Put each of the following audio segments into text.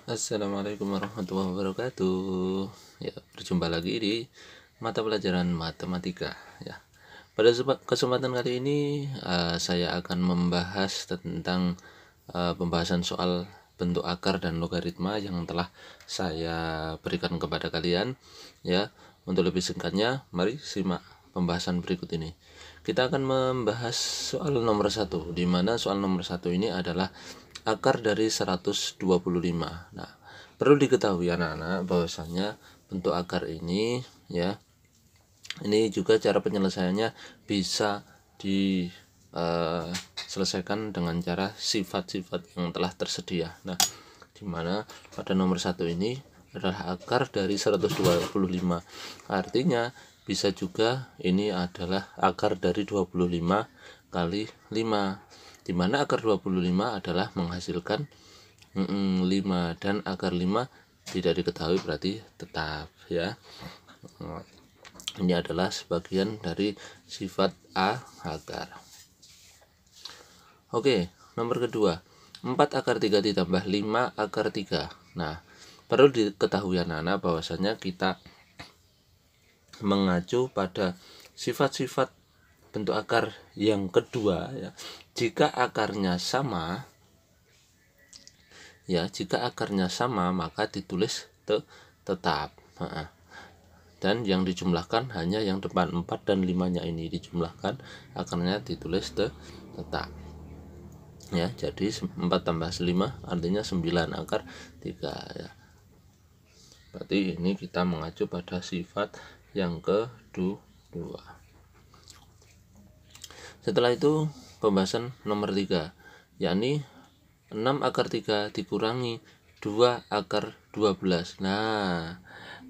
Assalamualaikum warahmatullahi wabarakatuh. Ya, berjumpa lagi di mata pelajaran matematika. Ya, pada kesempatan kali ini saya akan membahas tentang pembahasan soal bentuk akar dan logaritma yang telah saya berikan kepada kalian. Ya, untuk lebih singkatnya, mari simak pembahasan berikut ini. Kita akan membahas soal nomor 1, di mana soal nomor 1 ini adalah akar dari 125. Nah, perlu diketahui anak-anak bahwasanya bentuk akar ini ya, ini juga cara penyelesaiannya bisa diselesaikan dengan cara sifat-sifat yang telah tersedia. Nah, dimana pada nomor 1 ini adalah akar dari 125. Artinya bisa juga ini adalah akar dari 25 kali 5, dimana akar 25 adalah menghasilkan 5, dan akar 5 tidak diketahui berarti tetap ya. Ini adalah sebagian dari sifat akar. Oke, nomor kedua, 4 akar 3 ditambah 5 akar 3. Nah, perlu diketahui anak-anak bahwasanya kita mengacu pada sifat-sifat bentuk akar yang kedua ya. Jika akarnya sama ya, maka ditulis tetap. Dan yang dijumlahkan hanya yang depan 4 dan 5-nya ini dijumlahkan, akarnya ditulis tetap. Ya, jadi 4 tambah 5 artinya 9 akar 3 ya. Berarti ini kita mengacu pada sifat yang kedua. Setelah itu pembahasan nomor 3, yakni 6 akar 3 dikurangi 2 akar 12. Nah,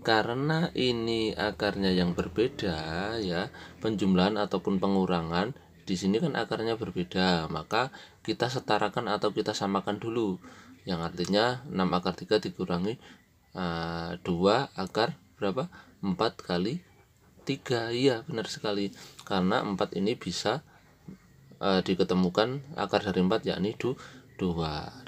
karena ini akarnya yang berbeda ya, penjumlahan ataupun pengurangan di sini kan akarnya berbeda, maka kita setarakan atau kita samakan dulu. Yang artinya 6 akar 3 dikurangi 2 akar berapa? 4 kali 3. Iya, benar sekali. Karena 4 ini bisa diketemukan akar dari 4 yakni 2,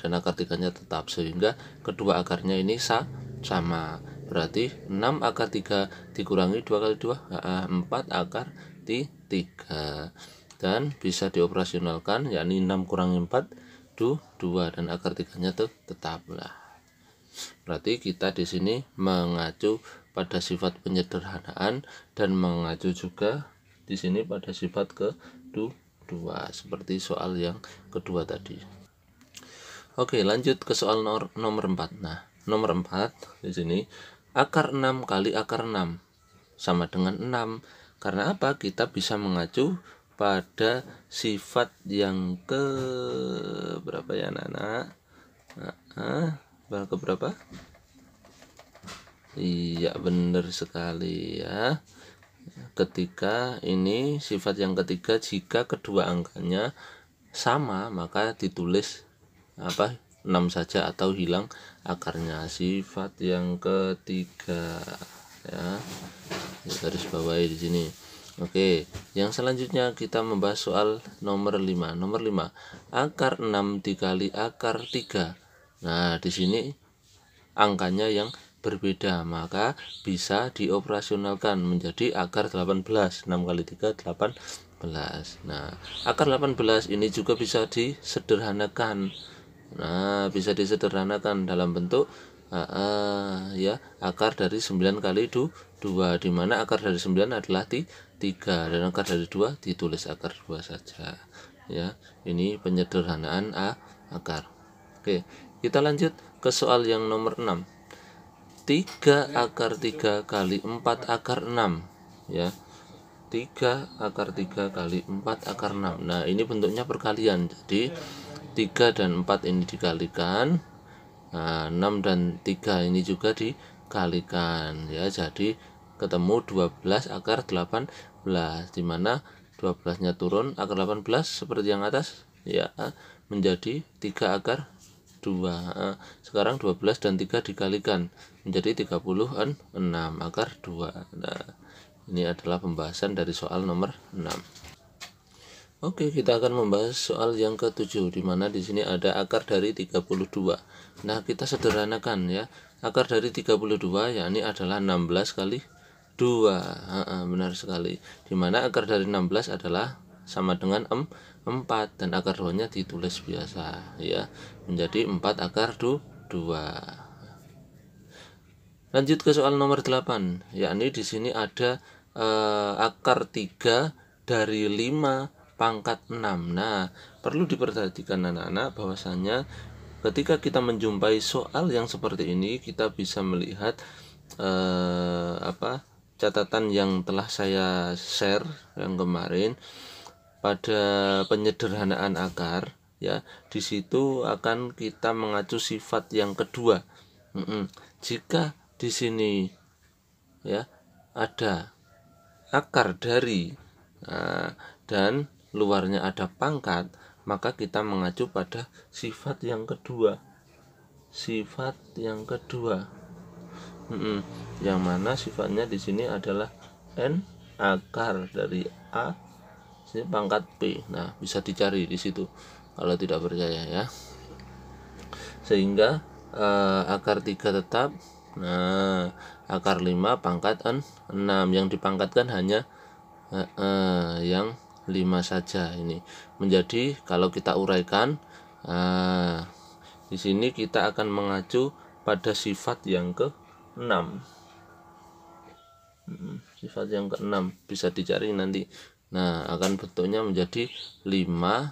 dan akar 3-nya tetap, sehingga kedua akarnya ini sama. Berarti 6 akar 3 dikurangi 2 kali 2 4 akar 3, dan bisa dioperasionalkan yakni 6 kurangi 4 2, dan akar 3-nya tetap lah. Berarti kita di sini mengacu pada sifat penyederhanaan dan mengacu juga di sini pada sifat kedua seperti soal yang kedua tadi. Oke, lanjut ke soal nomor 4. Nah, nomor 4 di sini akar 6 kali akar 6 sama dengan 6. Karena apa? Kita bisa mengacu pada sifat yang ke berapa ya anak-anak? Ke berapa? Iya, benar sekali ya. Ketika ini sifat yang ketiga, jika kedua angkanya sama maka ditulis 6 saja atau hilang akarnya. Sifat yang ketiga ya, garis bawahi di sini. Oke, yang selanjutnya kita membahas soal nomor 5. Nomor 5, akar 6 dikali akar 3. Nah, di sini angkanya yang berbeda, maka bisa dioperasionalkan menjadi akar 18. 6 kali 3 18. Nah, akar 18 ini juga bisa disederhanakan. Dalam bentuk ya, akar dari 9 kali 2, di mana akar dari 9 adalah 3, dan akar dari 2 ditulis akar 2 saja ya. Ini penyederhanaan akar. Oke, kita lanjut ke soal yang nomor 6. 3 akar 3 kali 4 akar 6 ya. 3 akar 3 kali 4 akar 6. Nah, ini bentuknya perkalian. Jadi 3 dan 4 ini dikalikan. Nah, 6 dan 3 ini juga dikalikan ya. Jadi ketemu 12 akar 18, di mana 12-nya turun, akar 18 seperti yang atas ya, menjadi 3 akar 2. Sekarang 12 dan 3 dikalikan menjadi 36 akar 2. Nah, ini adalah pembahasan dari soal nomor 6. Oke, kita akan membahas soal yang ke-7, di mana di sini ada akar dari 32. Nah, kita sederhanakan ya. Akar dari 32 yakni adalah 16 kali 2. Benar sekali. Di mana akar dari 16 adalah sama dengan 4 dan akar 2-nya ditulis biasa ya. Menjadi 4 akar 2. Lanjut ke soal nomor 8, yakni di sini ada akar 3 dari 5 pangkat 6. Nah, perlu diperhatikan anak-anak bahwasanya ketika kita menjumpai soal yang seperti ini, kita bisa melihat catatan yang telah saya share yang kemarin pada penyederhanaan akar ya. Di situ akan kita mengacu sifat yang kedua. Jika di sini ya ada akar dari dan luarnya ada pangkat, maka kita mengacu pada sifat yang kedua. Sifat yang kedua, yang mana sifatnya di sini adalah n akar dari a sini pangkat p. Nah, bisa dicari di situ kalau tidak percaya ya. Sehingga akar 3 tetap. Nah, akar 5 pangkat 6, yang dipangkatkan hanya yang 5 saja. Ini menjadi, kalau kita uraikan, di sini kita akan mengacu pada sifat yang ke-6. Sifat yang ke-6 bisa dicari nanti. Nah, akan bentuknya menjadi 5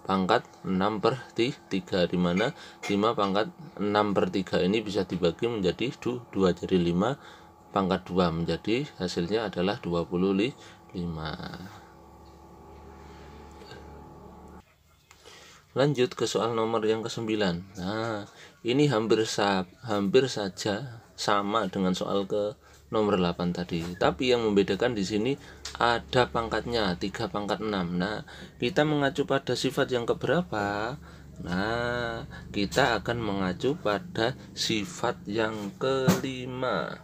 pangkat 6 per 3, di mana 5 pangkat 6 per 3 ini bisa dibagi menjadi 2, jadi 5 pangkat 2, menjadi hasilnya adalah 25. Lanjut ke soal nomor yang ke-9. Nah, ini hampir saja sama dengan soal ke nomor 8 tadi. Tapi yang membedakan di sini ada pangkatnya 3 pangkat 6. Nah, kita mengacu pada sifat yang keberapa? Nah, kita akan mengacu pada sifat yang kelima.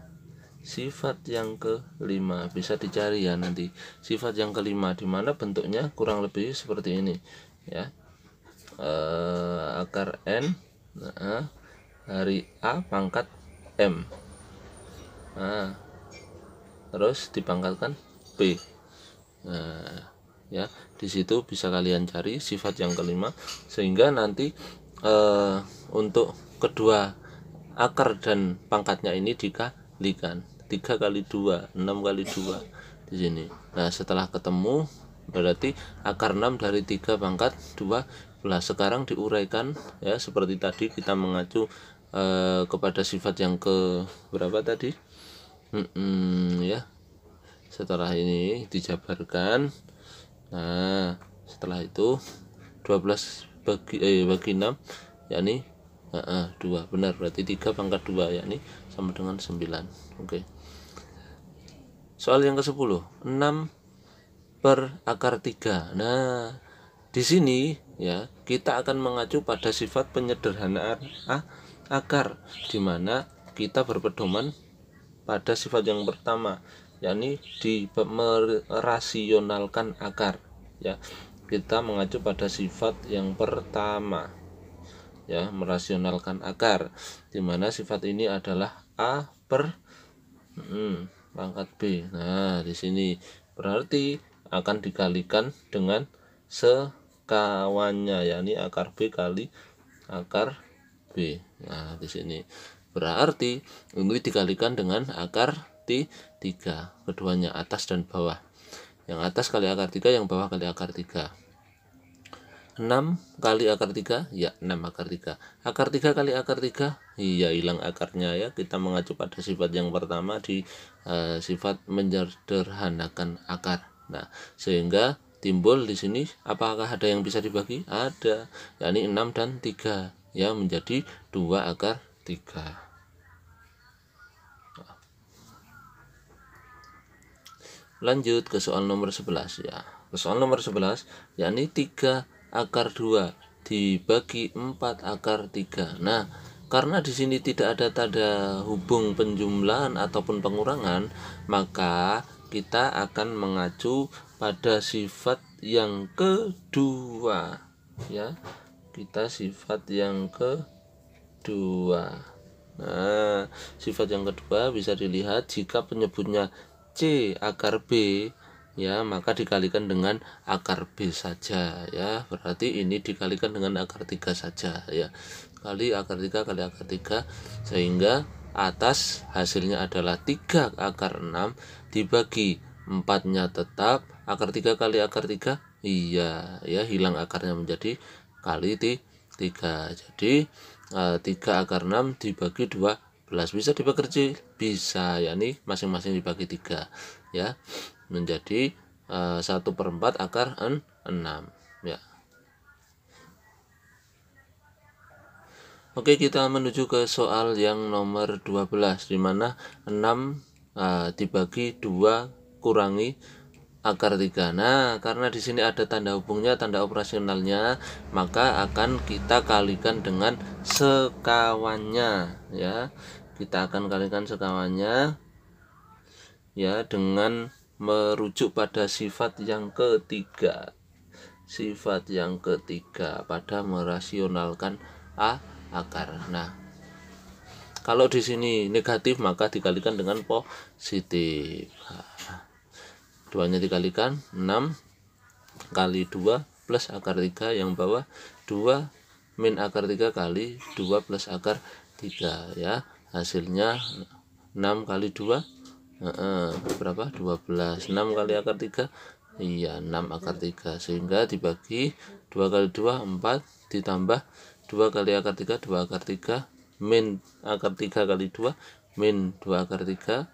Sifat yang kelima bisa dicari ya nanti. Sifat yang kelima di mana bentuknya kurang lebih seperti ini ya. Akar n dari a pangkat m. Nah, terus dipangkatkan p. Nah, ya, di situ bisa kalian cari sifat yang kelima, sehingga nanti untuk kedua akar dan pangkatnya ini dikalikan 3 kali 2, 6 kali 2 di sini. Nah, setelah ketemu berarti akar 6 dari 3 pangkat 12. Sekarang diuraikan ya, seperti tadi kita mengacu kepada sifat yang ke berapa tadi? Ya. Setelah ini dijabarkan. Nah, setelah itu 12 bagi 6 yakni 2. Benar, berarti 3 pangkat 2 yakni sama dengan 9. Oke. Soal yang ke-10, 6 per akar 3. Nah, di sini ya kita akan mengacu pada sifat penyederhanaan akar, di mana kita berpedoman pada sifat yang pertama, yakni di merasionalkan akar ya. Kita mengacu pada sifat yang pertama ya, merasionalkan akar, di mana sifat ini adalah a per pangkat b. Nah, di sini berarti akan dikalikan dengan sekawannya, yakni akar b kali akar b. Nah, di sini berarti ini dikalikan dengan akar 3, keduanya atas dan bawah. Yang atas kali akar 3, yang bawah kali akar 3. 6 kali akar 3, ya 6 akar 3. Akar 3 kali akar 3, iya hilang akarnya ya. Kita mengacu pada sifat yang pertama di sifat menyederhanakan akar. Nah, sehingga timbul di sini apakah ada yang bisa dibagi? Ada, yakni 6 dan 3 ya, menjadi 2 akar 3. Lanjut ke soal nomor 11 ya. Ke soal nomor 11 yakni 3 akar 2 dibagi 4 akar 3. Nah, karena di sini tidak ada tanda hubung penjumlahan ataupun pengurangan, maka kita akan mengacu pada sifat yang kedua, ya. Kita sifat yang kedua. Nah, sifat yang kedua bisa dilihat jika penyebutnya C akar B, ya, maka dikalikan dengan akar B saja, ya. Berarti ini dikalikan dengan akar 3 saja, ya. Kali akar 3 kali akar 3, sehingga atas hasilnya adalah 3 akar 6 dibagi 4-nya tetap, akar 3 kali akar 3, iya, ya, hilang akarnya menjadi kali 3. Jadi 3 akar 6 dibagi 12 bisa dibagi kecil, bisa, yakni masing-masing dibagi 3, ya, menjadi 1/4 akar 6, ya. Oke, kita menuju ke soal yang nomor 12, di mana 6 dibagi 2 kurangi akar 3. Nah, karena di sini ada tanda hubungnya, tanda operasionalnya, maka akan kita kalikan dengan sekawannya, ya. Kita akan kalikan sekawannya, ya, dengan merujuk pada sifat yang ketiga. Sifat yang ketiga pada merasionalkan akar. Nah, kalau di sini negatif maka dikalikan dengan positif. Duanya dikalikan 6 kali 2 plus akar 3, yang bawah 2 min akar 3 kali 2 plus akar 3, ya. Hasilnya 6 kali 2 berapa? 12. 6 kali akar 3, iya, 6 akar 3, sehingga dibagi 2 kali 2 4, ditambah 2 kali akar 3 2 akar 3, min akar 3 kali 2 min 2 akar 3,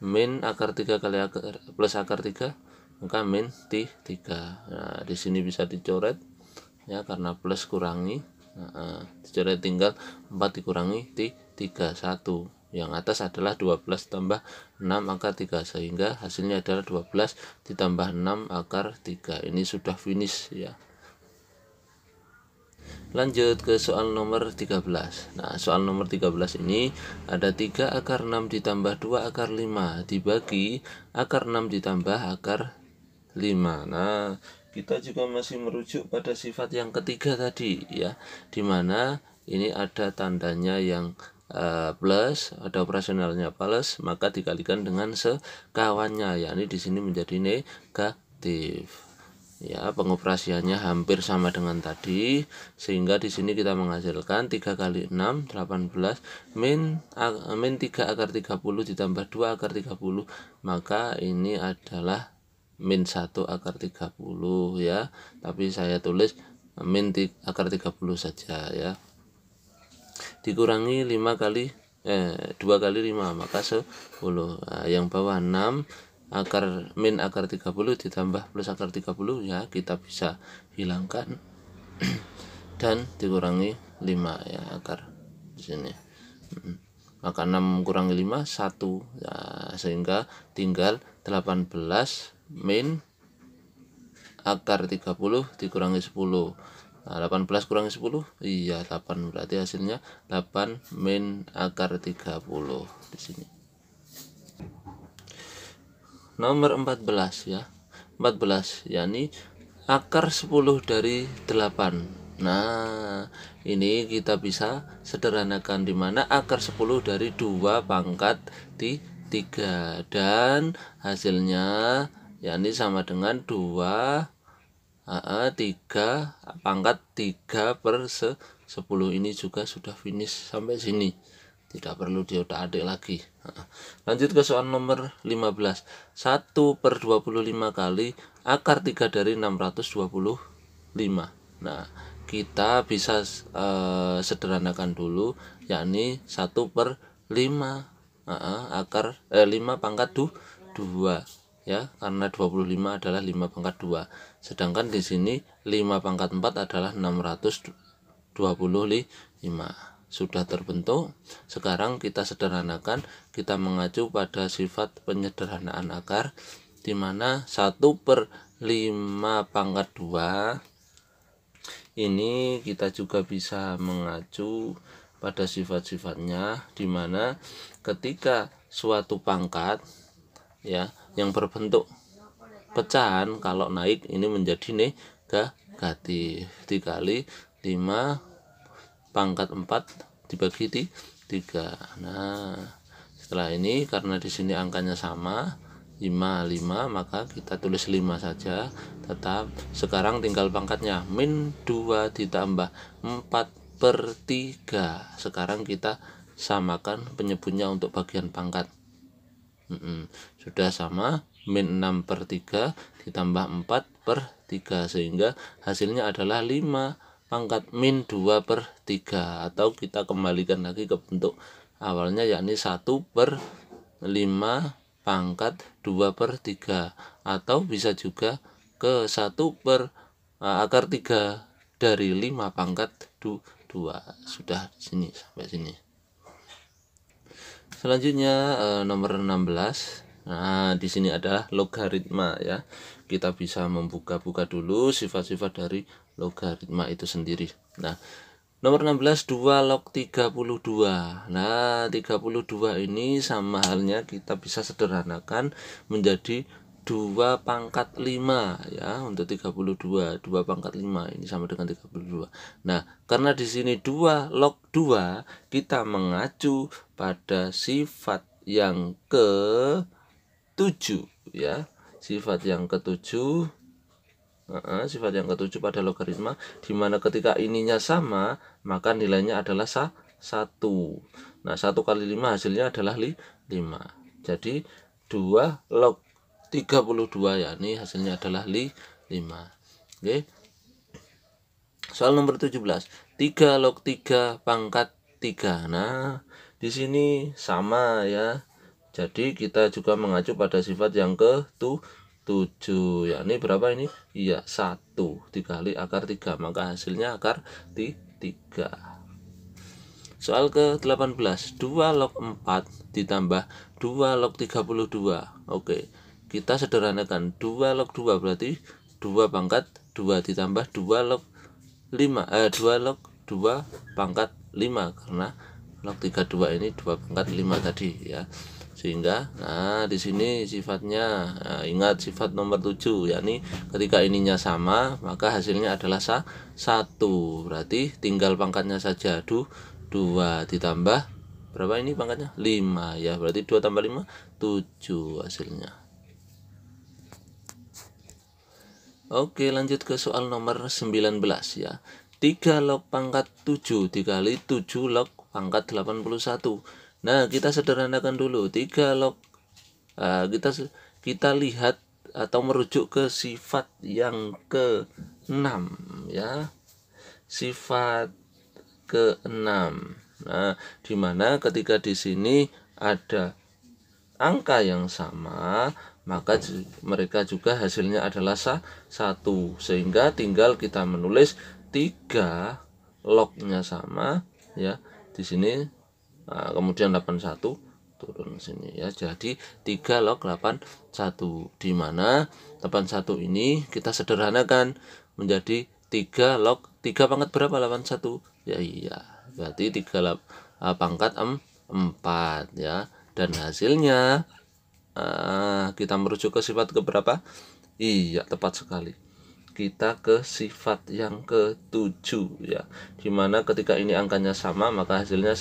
min akar 3 kali akar plus akar 3, maka min 3. Nah, di sini bisa dicoret, ya, karena plus kurangi, dicoret, tinggal 4 dikurangi 3 1. Yang atas adalah 12 tambah 6 akar 3, sehingga hasilnya adalah 12 ditambah 6 akar 3. Ini sudah finish, ya. Lanjut ke soal nomor 13. Nah, soal nomor 13 ini ada 3 akar 6 ditambah 2 akar 5 dibagi akar 6 ditambah akar 5. Nah, kita juga masih merujuk pada sifat yang ketiga tadi, ya, dimana ini ada tandanya yang plus, ada operasionalnya plus, maka dikalikan dengan sekawannya, yakni di sini menjadi negatif. Ya, pengoperasiannya hampir sama dengan tadi, sehingga di sini kita menghasilkan 3 kali 6 18 min 3 akar 30 ditambah 2 akar 30, maka ini adalah min 1 akar 30, ya. Tapi saya tulis min akar 30 saja, ya. Dikurangi 2 kali 5, maka 10. Nah, yang bawah 6 akar min akar 30 ditambah plus akar 30, ya, kita bisa hilangkan dan dikurangi 5, ya, akar di sini. Maka 6 kurangi 5 1, ya, sehingga tinggal 18 min akar 30 dikurangi 10. Nah, 18 kurangi 10, iya, 8. Berarti hasilnya 8 min akar 30 di sini. Nomor 14, ya. 14, yakni akar 10 dari 8. Nah, ini kita bisa sederhanakan, di mana akar 10 dari 2 pangkat 3, dan hasilnya yakni sama dengan 2 3 pangkat 3 per 10. Ini juga sudah finish sampai sini, tidak perlu diotak-atik lagi. Lanjut ke soal nomor 15. 1/25 kali akar 3 dari 625. Nah, kita bisa sederhanakan dulu, yakni 1/5 akar 5 pangkat 2, ya, karena 25 adalah 5 pangkat 2. Sedangkan di sini 5 pangkat 4 adalah 625. Sudah terbentuk. Sekarang kita sederhanakan, kita mengacu pada sifat penyederhanaan akar, di mana 1/5 pangkat 2 ini kita juga bisa mengacu pada sifat-sifatnya, di mana ketika suatu pangkat, ya, yang berbentuk pecahan kalau naik ini menjadi negatif. Dikali 5 pangkat 4 dibagi 3. Nah, setelah ini karena di sini angkanya sama 5 maka kita tulis 5 saja. Tetap sekarang tinggal pangkatnya min 2 ditambah 4/3. Sekarang kita samakan penyebutnya untuk bagian pangkat. Sudah sama, min 6/3 ditambah 4/3 sehingga hasilnya adalah 5 pangkat min 2/3, atau kita kembalikan lagi ke bentuk awalnya yakni 1/5 pangkat 2/3, atau bisa juga ke 1/akar 3 dari 5 pangkat 2. Sudah sini sampai sini. Selanjutnya nomor 16. Nah, di sini adalah logaritma ya. Kita bisa membuka-buka dulu sifat-sifat dari logaritma itu sendiri. Nah, nomor 16 2 log 32. Nah, 32 ini sama halnya kita bisa sederhanakan menjadi 2 pangkat 5 ya. Untuk 32 2 pangkat 5 ini sama dengan 32. Nah, karena di sini 2 log 2 kita mengacu pada sifat yang ke-7 ya. Sifat yang ke-7 sifat yang ke-7 pada logaritma, dimana ketika ininya sama maka nilainya adalah 1. Nah, 1 kali 5 hasilnya adalah 5. Jadi 2 log 32 yakni hasilnya adalah 5. Oke. Soal nomor 17. 3 log 3 pangkat 3. Nah, di sini sama ya. Jadi kita juga mengacu pada sifat yang ke-7, yakni berapa ini? Iya, 1 dikali akar 3, maka hasilnya akar 3. Soal ke-18. 2 log 4 ditambah 2 log 32. Oke, kita sederhanakan. 2 log 2 berarti 2 pangkat 2 ditambah 2 log 5 2 log 2 pangkat 5, karena log 32 ini 2 pangkat 5 tadi ya. Sehingga di sini sifatnya ingat sifat nomor 7, yakni ketika ininya sama maka hasilnya adalah 1. Berarti tinggal pangkatnya saja. 2 ditambah berapa ini pangkatnya? 5 ya. Berarti 2 tambah 5 7 hasilnya. Oke, lanjut ke soal nomor 19 ya. 3 log pangkat 7 dikali 7 log pangkat 81. Nah, kita sederhanakan dulu. 3 log kita lihat atau merujuk ke sifat yang ke-6 ya. Sifat ke-6. Nah, dimana ketika di sini ada angka yang sama, maka mereka juga hasilnya adalah 1, sehingga tinggal kita menulis 3 lognya sama ya di sini. Nah, kemudian 81 turun sini ya. Jadi 3 log 81, di mana 81 ini kita sederhanakan menjadi 3 log 3 pangkat berapa 81? Ya iya, berarti 3 pangkat 4 ya. Dan hasilnya kita merujuk ke sifat ke berapa? Iya, tepat sekali. Kita ke sifat yang ke-7 ya. Dimana ketika ini angkanya sama maka hasilnya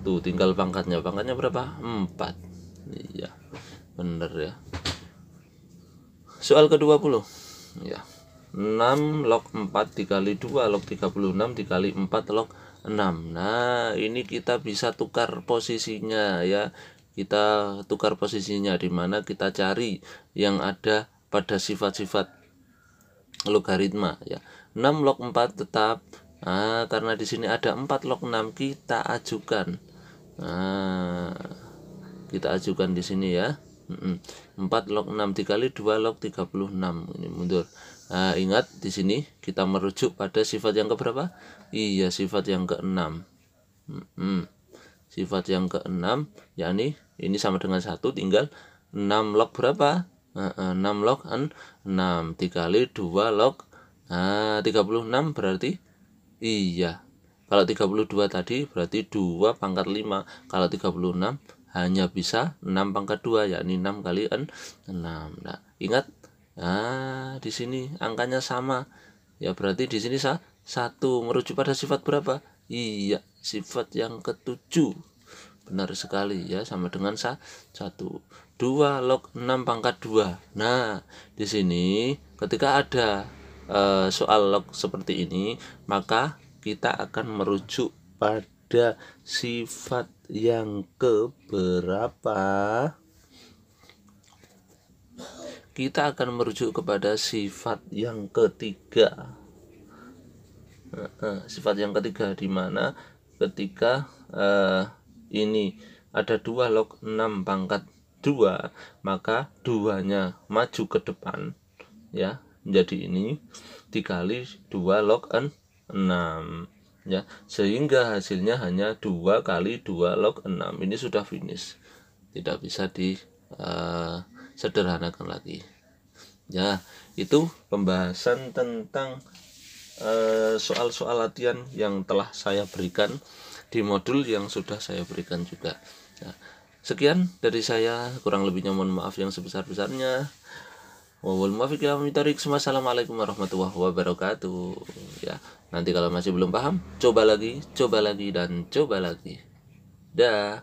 tinggal pangkatnya berapa? 4. Iya, bener ya. Soal ke-20 ya. 6 log 4 dikali 2 log 36 dikali 4 log 6. Nah, ini kita bisa tukar posisinya ya. Kita tukar posisinya, dimana kita cari yang ada pada sifat-sifat logaritma ya. 6 log 4 tetap. Nah, karena di sini ada 4 log 6 kita ajukan. Nah, kita ajukan di sini ya. 4 log 6 dikali 2 log 36. Ini mundur. Nah, ingat di sini kita merujuk pada sifat yang keberapa? Iya, sifat yang ke-6. Sifat yang ke-6 yakni ini sama dengan 1, tinggal 6 log berapa? 6 log 6 dikali 2 log 36 berarti iya. Kalau 32 tadi berarti 2 pangkat 5. Kalau 36 hanya bisa 6 pangkat 2, yakni 6 kali 6. Nah, ingat Nah, di sini angkanya sama. Ya berarti di sini 1 merujuk pada sifat berapa? Iya, sifat yang ketujuh. Benar sekali ya, sama dengan 1. 2 log 6 pangkat 2. Nah, di sini ketika ada soal log seperti ini, maka kita akan merujuk pada sifat yang keberapa? Kita akan merujuk kepada sifat yang ketiga. Sifat yang ketiga, di mana ketika ini ada 2 log 6 pangkat 2, maka 2-nya maju ke depan ya, menjadi ini dikali 2 log 6 ya, sehingga hasilnya hanya 2 kali 2 log 6. Ini sudah finish, tidak bisa sederhanakan lagi ya. Itu pembahasan tentang soal-soal latihan yang telah saya berikan di modul yang sudah saya berikan juga. Nah, sekian dari saya, kurang lebihnya mohon maaf yang sebesar-besarnya. Wassalamualaikum warahmatullahi wabarakatuh. Ya, nanti kalau masih belum paham, coba lagi, dan coba lagi. Dah.